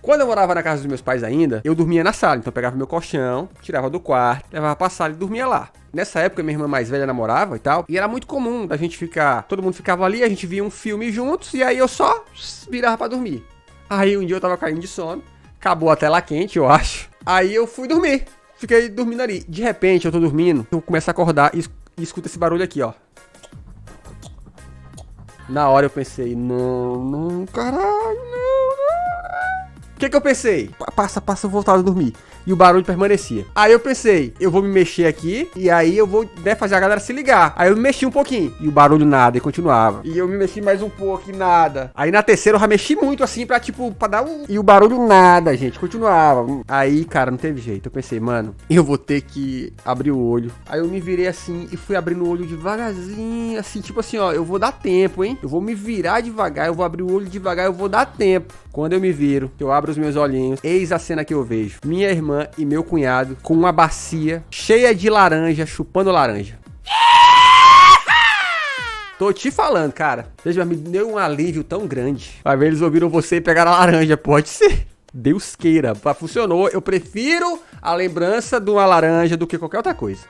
Quando eu morava na casa dos meus pais ainda, eu dormia na sala. Então eu pegava meu colchão, tirava do quarto, levava pra sala e dormia lá. Nessa época, minha irmã mais velha namorava e tal. E era muito comum da gente ficar... Todo mundo ficava ali, a gente via um filme juntos. E aí eu só virava pra dormir. Aí um dia eu tava caindo de sono. Acabou a tela quente, eu acho. Aí eu fui dormir. Fiquei dormindo ali. De repente, eu tô dormindo. Eu começo a acordar e escuto esse barulho aqui, ó. Na hora eu pensei, não, caralho, não. O que eu pensei? Passa, eu voltava a dormir. E o barulho permanecia. Aí eu pensei, eu vou me mexer aqui. E aí eu vou, né, fazer a galera se ligar. Aí eu me mexi um pouquinho. E o barulho nada, e continuava. E eu me mexi mais um pouco e nada. Aí na terceira eu já mexi muito assim pra tipo, pra dar um... E o barulho nada, gente, continuava. Aí, cara, não teve jeito. Eu pensei, mano, eu vou ter que abrir o olho. Aí eu me virei assim e fui abrindo o olho devagarzinho. Assim, tipo assim, ó, eu vou dar tempo, hein? Eu vou me virar devagar, eu vou abrir o olho devagar, eu vou dar tempo. Quando eu me viro, eu abro os meus olhinhos, eis a cena que eu vejo. Minha irmã e meu cunhado com uma bacia cheia de laranja, chupando laranja. Tô te falando, cara. Veja, me deu um alívio tão grande. Vai ver, eles ouviram você e pegaram a laranja. Pode ser. Deus queira. Funcionou. Eu prefiro a lembrança de uma laranja do que qualquer outra coisa.